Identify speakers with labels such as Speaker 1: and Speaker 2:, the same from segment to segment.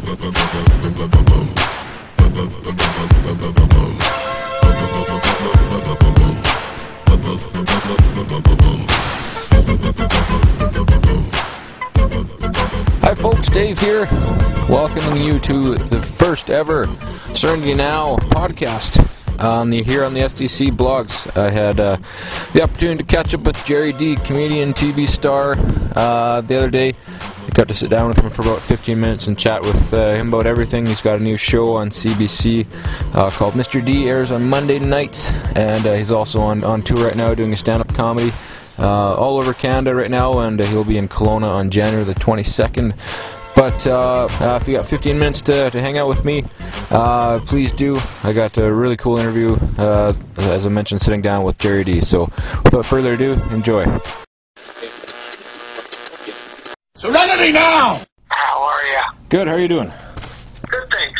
Speaker 1: Hi folks, Dave here, welcoming you to the first ever Serenity Now podcast here on the SDC blogs. I had the opportunity to catch up with Gerry Dee, comedian, TV star, the other day. I got to sit down with him for about 15 minutes and chat with him about everything. He's got a new show on CBC called Mr.D, airs on Monday nights, and he's also on tour right now doing a stand-up comedy all over Canada right now, and he'll be in Kelowna on January the 22nd. But if you got 15 minutes to hang out with me, please do. I got a really cool interview, as I mentioned, sitting down with Gerry Dee. So without further ado, enjoy.
Speaker 2: Serenity now!
Speaker 3: How are ya?
Speaker 1: Good, how are you doing?
Speaker 3: Good, thanks.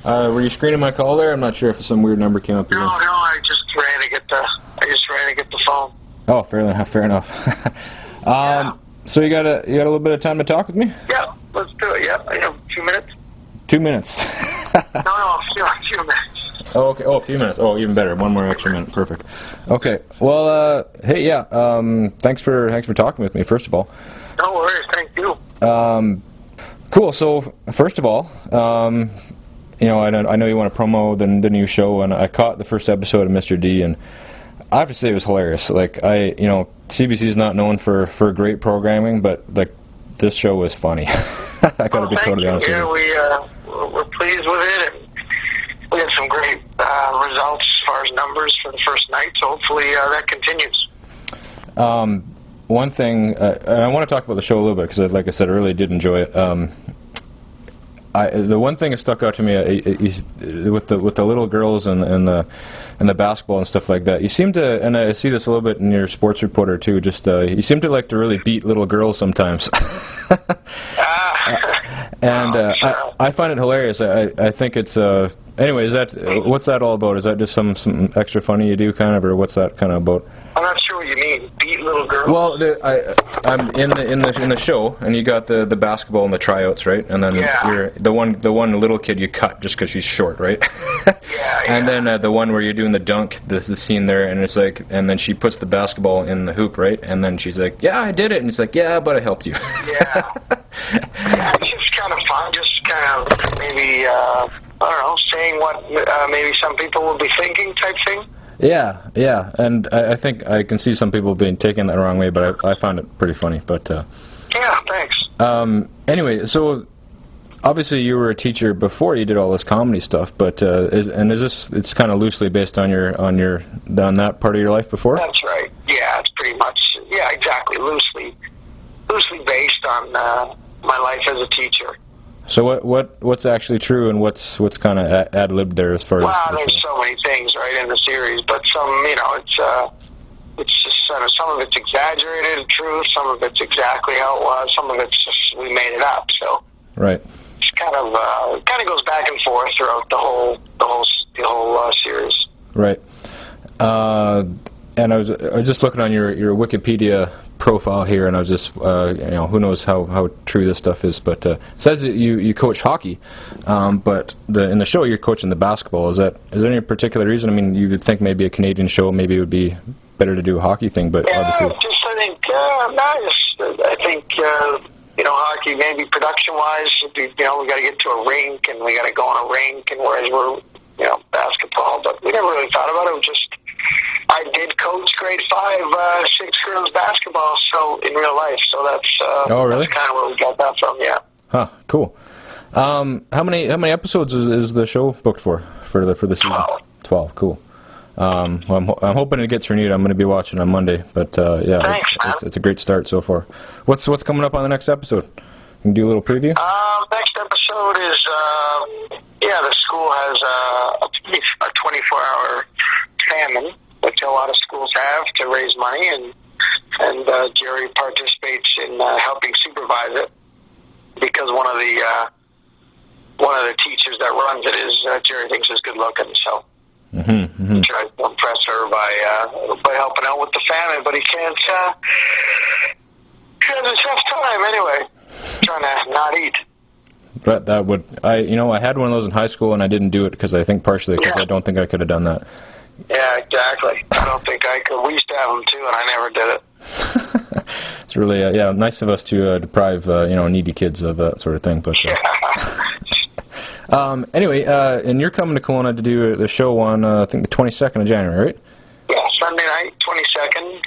Speaker 1: Were you screening my call there? I'm not sure if some weird number came up.
Speaker 3: No, I just ran to get the phone.
Speaker 1: Oh, fair enough.
Speaker 3: Yeah.
Speaker 1: So you got a little bit of time to talk with me?
Speaker 3: Yeah, let's do it. Yeah, I have 2 minutes.
Speaker 1: 2 minutes.
Speaker 3: No, a few minutes.
Speaker 1: Oh, okay. Oh, a few minutes. Oh, even better. One more extra minute. Perfect. Okay. Well, hey, yeah. Thanks for talking with me. First of all.
Speaker 3: No worries. Thank you.
Speaker 1: Cool. So first of all, you know, I know you want to promo the new show, and I caught the first episode of Mr.D, and I have to say it was hilarious. Like, CBC is not known for great programming, but like this show was funny. I gotta be totally honest with you.
Speaker 3: We're pleased with it, and we had some great results as far as numbers for the first night. So hopefully that continues.
Speaker 1: One thing, and I want to talk about the show a little bit because, like I said, I really did enjoy it. The one thing that stuck out to me with the little girls and the basketball and stuff like that. You seem to, and I see this a little bit in your sports reporter too. Just you seem to like to really beat little girls sometimes. I find it hilarious. I think it's anyway. Is that what's that all about? Is that just some extra funny you do, kind of, or what's that kind of about?
Speaker 3: I'm not sure what you mean. Beat little girls.
Speaker 1: Well, I'm in the show, and you got the basketball and the tryouts, right? And then you're the one little kid you cut just because she's short, right?
Speaker 3: Yeah.
Speaker 1: And then the one where you're doing the dunk, the scene there, and it's like, and then she puts the basketball in the hoop, right? And then she's like, "Yeah, I did it," and it's like, "Yeah, but I helped you."
Speaker 3: Yeah. Yeah, it's just kind of fun. Just kind of maybe I don't know, saying what maybe some people will be thinking, type thing.
Speaker 1: Yeah, and I think I can see some people being taken that wrong way, but I found it pretty funny. But
Speaker 3: yeah, thanks.
Speaker 1: Anyway, so obviously you were a teacher before you did all this comedy stuff, but is this, it's kind of loosely based on that part of your life before?
Speaker 3: That's right. Yeah, it's pretty much exactly loosely based on my life as a teacher.
Speaker 1: So what's actually true and what's kind of ad-libbed there as far as?
Speaker 3: Well, there's so many things right in the series, but some, it's just some of it's exaggerated truth, some of it's exactly how it was, some of it's just we made it up. So
Speaker 1: right.
Speaker 3: It's kind of goes back and forth throughout the whole series.
Speaker 1: Right. And I was just looking on your Wikipedia profile here, and I was just who knows how true this stuff is, but it says that you coach hockey, but in the show you're coaching the basketball. Is there any particular reason? I mean, you would think maybe a Canadian show maybe it would be better to do a hockey thing, but obviously.
Speaker 3: I think hockey maybe production-wise, we got to get to a rink and we got to go on a rink, and whereas we're basketball, but we never really thought about it. I did coach grade 5, 6 girls basketball, so in real life. So that's
Speaker 1: oh, really?
Speaker 3: That's kind of where we got that from. Yeah.
Speaker 1: Huh. Cool. How many episodes is the show booked for the season? 12. Cool. I'm hoping it gets renewed. I'm going to be watching on Monday, but yeah,
Speaker 3: thanks,
Speaker 1: it's a great start so far. What's coming up on the next episode? You can do a little preview.
Speaker 3: Next episode is the school has a 24-hour famine, which a lot of schools have to raise money, and Gerry participates in helping supervise it because one of the teachers that runs it is Gerry thinks is good looking, so he tries to impress her by helping out with the famine, but he can't. He has a tough time anyway, trying to not eat.
Speaker 1: But that would, I had one of those in high school, and I didn't do it because I think partially because I don't think I could have done that.
Speaker 3: Yeah, exactly. I don't think I could. We used to have them too, and I never did it.
Speaker 1: It's really, nice of us to deprive, needy kids of that sort of thing. But anyway, and you're coming to Kelowna to do the show on, I think, the 22nd of January, right?
Speaker 3: Yeah, Sunday night, 22nd.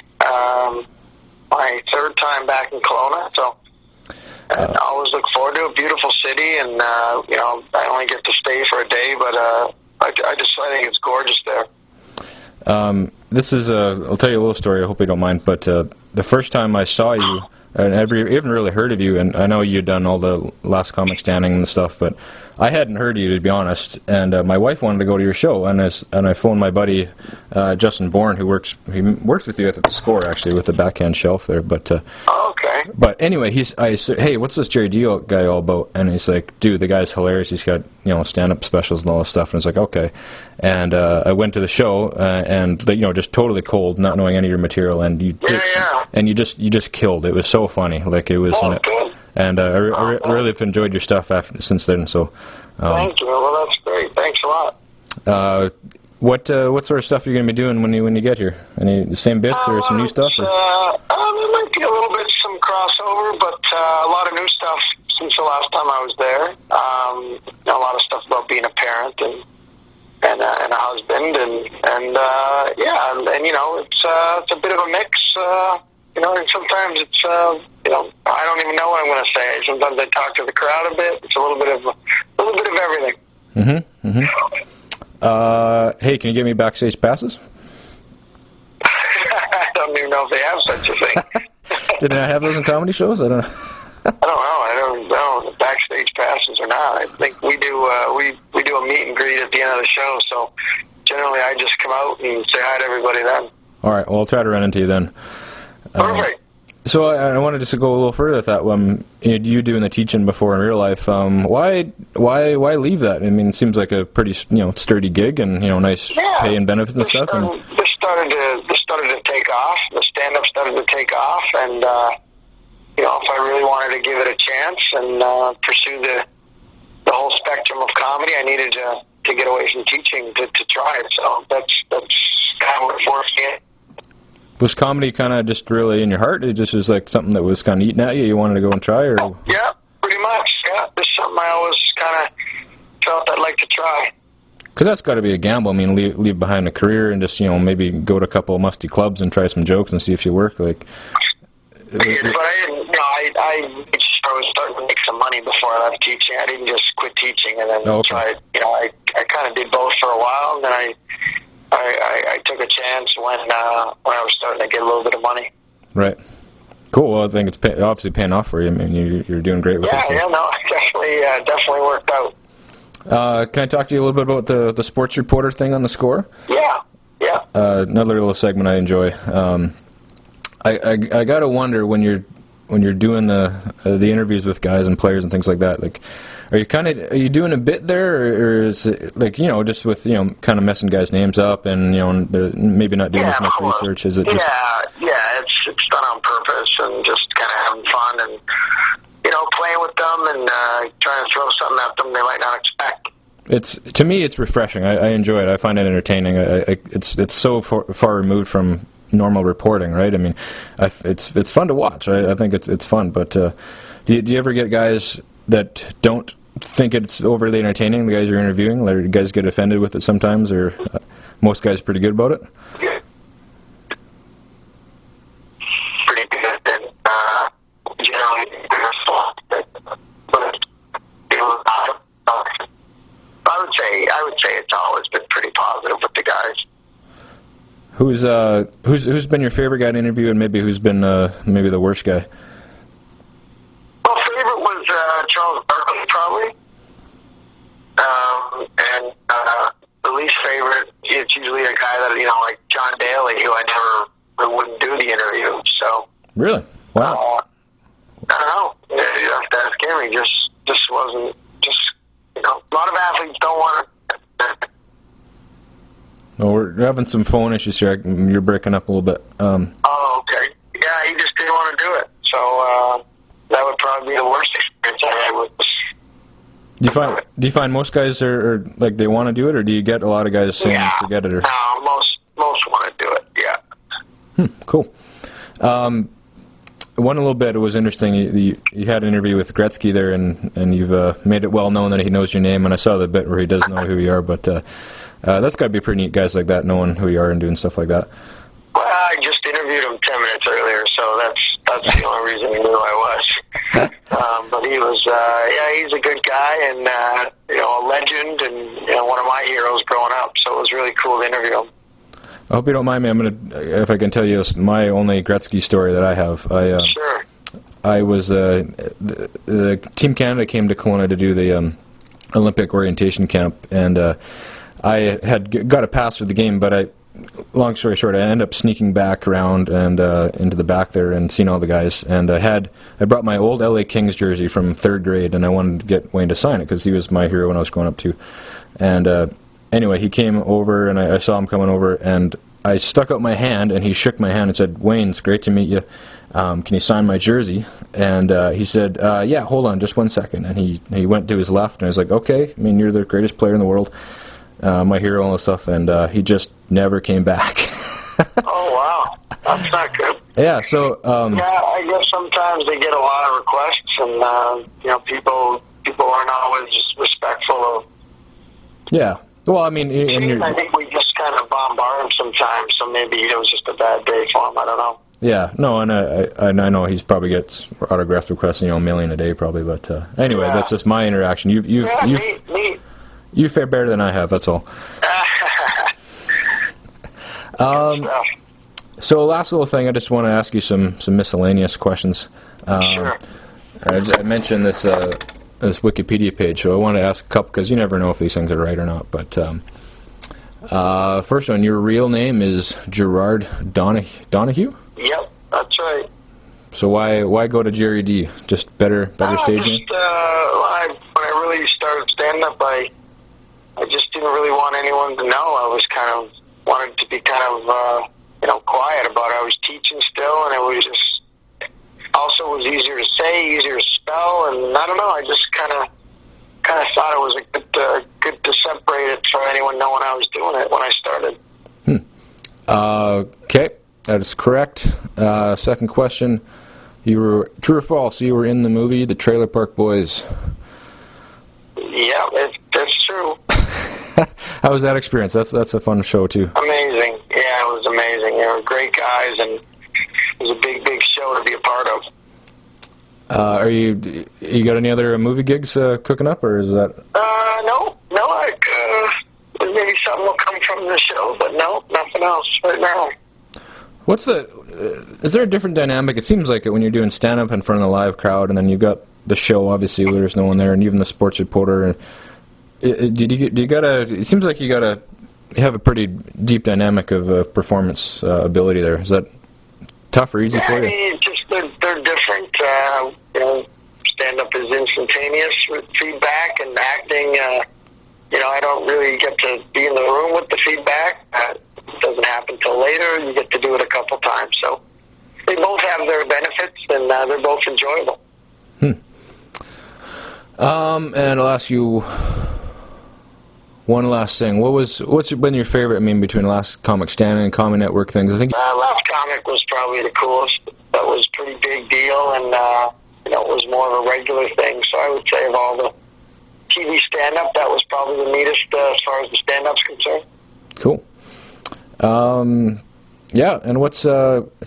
Speaker 3: My third time back in Kelowna, so I always look forward to it. Beautiful city, and I only get to stay for a day, but I think it's gorgeous there.
Speaker 1: This is I'll tell you a little story. I hope you don't mind. But the first time I saw you, and I haven't really heard of you, and I know you'd done all the Last Comic Standing and stuff, but I hadn't heard of you, to be honest. And my wife wanted to go to your show, and I phoned my buddy Justin Bourne, who works with you at the Score, actually, with the backhand shelf there. But
Speaker 3: okay.
Speaker 1: But anyway, I said, hey, what's this Gerry Dee guy all about? And he's like, dude, the guy's hilarious. He's got stand-up specials and all this stuff. And it's like, okay. And I went to the show, and just totally cold, not knowing any of your material, and you just killed. It was so funny, like it was.
Speaker 3: Good.
Speaker 1: And I really have enjoyed your stuff since then. So.
Speaker 3: Thank you. Well, that's great. Thanks a lot.
Speaker 1: What sort of stuff are you going to be doing when you get here? Any the same bits or some new stuff?
Speaker 3: There might be a little bit some crossover, but a lot of new stuff since the last time I was there. A lot of stuff about being a parent and a husband, and it's a bit of a mix. And sometimes it's I don't even know what I'm going to say. Sometimes I talk to the crowd a bit. It's a little bit of everything.
Speaker 1: Hey, can you give me backstage passes?
Speaker 3: I don't even know if they have such a thing.
Speaker 1: Did they not have those in comedy shows? I don't know.
Speaker 3: I don't know the backstage passes or not. I think we do a meet and greet at the end of the show. So generally, I just come out and say hi to everybody then. All right.
Speaker 1: Well, I'll try to run into you then.
Speaker 3: Perfect.
Speaker 1: So I wanted just to go a little further with that. You doing the teaching before in real life. Why leave that? I mean, it seems like a pretty sturdy gig and nice pay and benefits and stuff.
Speaker 3: This started to take off. The stand-up started to take off, and if I really wanted to give it a chance and pursue the whole spectrum of comedy, I needed to get away from teaching to try it. So that's kind of what forced me.
Speaker 1: Was comedy kind of just really in your heart? It just was like something that was kind of eating at you? You wanted to go and try? Or?
Speaker 3: Yeah, pretty much. Yeah, it's something I always kind of felt I'd like to try.
Speaker 1: Because that's got to be a gamble. I mean, leave behind a career and just maybe go to a couple of musty clubs and try some jokes and see if you work. Like,
Speaker 3: but I didn't. I was starting to make some money before I left teaching. I didn't just quit teaching and then try. I kind of did both for a while, and then I took a chance when I was starting to get a little bit of money. Right.
Speaker 1: Cool. Well, I think it's obviously paying off for you. I mean, you're doing great with it.
Speaker 3: It definitely worked out.
Speaker 1: Can I talk to you a little bit about the sports reporter thing on the Score?
Speaker 3: Yeah.
Speaker 1: Another little segment I enjoy. I gotta wonder when you're doing the interviews with guys and players and things like that. Like, are you doing a bit there, or is it like just with kind of messing guys' names up and maybe not doing as much research? Is it? Just...
Speaker 3: Yeah. It's done on purpose and just kind of having fun and playing with them and trying to throw something at them they might not expect.
Speaker 1: To me, it's refreshing. I enjoy it. I find it entertaining. It's so far removed from normal reporting, right? I mean, it's fun to watch. I think it's fun. But do you ever get guys that don't think it's overly entertaining, the guys you're interviewing? Or do you guys get offended with it sometimes, or most guys pretty good about it?
Speaker 3: Pretty good. And, generally, I would say it's always been pretty positive with the guys.
Speaker 1: Who's been your favorite guy to interview, and maybe who's been maybe the worst guy?
Speaker 3: Well, favorite was Charles Barkley, probably. And the least favorite, it's usually a guy that, like John Daly, who I wouldn't do the interview. So. Really? Wow. I don't know. You have to ask him. He just wasn't. A lot of athletes don't want to.
Speaker 1: Well, we're having some phone issues here. You're breaking up a little bit.
Speaker 3: Okay. Yeah, he just didn't want to do it. So that would probably be the worst experience I had with this.
Speaker 1: Do you find most guys are like they want to do it, or do you get a lot of guys saying forget it? Or?
Speaker 3: No, most want to do it. Yeah.
Speaker 1: Cool. One little bit, it was interesting. You had an interview with Gretzky there, and you've made it well known that he knows your name. And I saw the bit where he does know who you are, but that's got to be pretty neat, guys like that knowing who you are and doing stuff like that.
Speaker 3: Well, I just interviewed him 10 minutes earlier, so that's the only reason he knew I was. But he was, he's a good guy and a legend, and one of my heroes growing up. So it was really cool to interview him.
Speaker 1: I hope you don't mind me. If I can tell you my only Gretzky story that I have.
Speaker 3: Sure.
Speaker 1: I was the Team Canada came to Kelowna to do the Olympic orientation camp, and I had got a pass for the game, but long story short, I ended up sneaking back around and into the back there and seeing all the guys. And I brought my old LA Kings jersey from 3rd grade, and I wanted to get Wayne to sign it because he was my hero when I was growing up too. And anyway, he came over, and I saw him coming over, and I stuck out my hand, and he shook my hand and said, "Wayne, it's great to meet you. Can you sign my jersey?" And he said, "Yeah, hold on, just 1 second." And he went to his left, and I was like, "Okay, I mean, you're the greatest player in the world, my hero, and all this stuff." And he just never came back.
Speaker 3: Oh, wow. That's not good.
Speaker 1: Yeah, so...
Speaker 3: I guess sometimes they get a lot of requests, and, people aren't always respectful of...
Speaker 1: Yeah. Well, I mean...
Speaker 3: I think we just kind of bombard him sometimes, so maybe it was just a bad day for him. I don't know.
Speaker 1: Yeah, no, and I know he's probably gets autograph requests, a million a day probably, but anyway, that's just my interaction.
Speaker 3: Neat.
Speaker 1: You fare better than I have, that's all. So last little thing, I just want to ask you some miscellaneous questions.
Speaker 3: Sure.
Speaker 1: I mentioned this Wikipedia page, so I want to ask a couple, because you never know if these things are right or not. But first one, your real name is Gerard Donahue?
Speaker 3: Yep, that's right.
Speaker 1: So why go to Gerry Dee? Just better staging?
Speaker 3: When I really started stand-up, I just didn't really want anyone to know. I was wanted to be quiet about it. I was teaching still, and it was just also was easier to say, easier to spell, and I don't know. I just kind of thought it was good to separate it for anyone knowing I was doing it when I started.
Speaker 1: Okay, that is correct. Second question: true or false? You were in the movie The Trailer Park Boys.
Speaker 3: Yeah, that's true.
Speaker 1: How was that experience? That's a fun show too.
Speaker 3: Amazing. Yeah, it was amazing. They were great guys, and it was a big show to be a part of. You got any other movie gigs cooking up, or is that? No. Maybe something will come from the show, but no, nothing else right now.
Speaker 1: Is there a different dynamic? It seems like it when you're doing stand-up in front of a live crowd, and then you've got the show, obviously, where there's no one there, and even the sports reporter. And it seems like you gotta have a pretty deep dynamic of performance ability there. Is that tough or easy for you?
Speaker 3: I mean, they're different. Stand-up is instantaneous with feedback, and acting, I don't really get to be in the room with the feedback. It doesn't happen till later. You get to do it a couple times. So they both have their benefits, and they're both enjoyable.
Speaker 1: And I'll ask you one last thing. What's been your favorite? Between Last Comic Standing and Comedy Network things, I think.
Speaker 3: Last Comic was probably the coolest. That was a pretty big deal, and it was more of a regular thing. So I would say of all the TV stand-up, that was probably the neatest as far as the stand-up's concerned.
Speaker 1: Cool. Yeah, and it's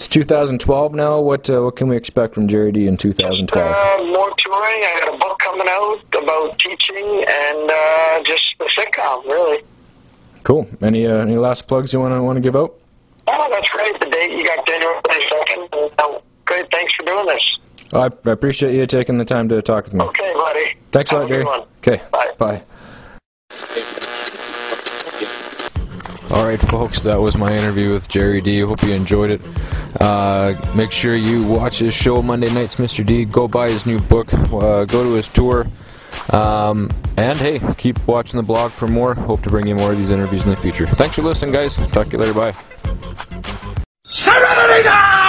Speaker 1: 2012 now. What can we expect from Gerry Dee in 2012?
Speaker 3: More touring. I got a book coming out about teaching, and just the sitcom, really. Cool.
Speaker 1: Any last plugs you want to give out?
Speaker 3: Oh, that's great. The date you got January 22nd. Great. Thanks for doing this.
Speaker 1: I appreciate you taking the time to talk with me.
Speaker 3: Okay, buddy.
Speaker 1: Thanks a lot, Gerry. Okay. Bye. Alright, folks, that was my interview with Gerry Dee. Hope you enjoyed it. Make sure you watch his show Monday nights, Mr.D. Go buy his new book. Go to his tour. And, hey, keep watching the blog for more. Hope to bring you more of these interviews in the future. Thanks for listening, guys. Talk to you later. Bye.
Speaker 2: Serenity now!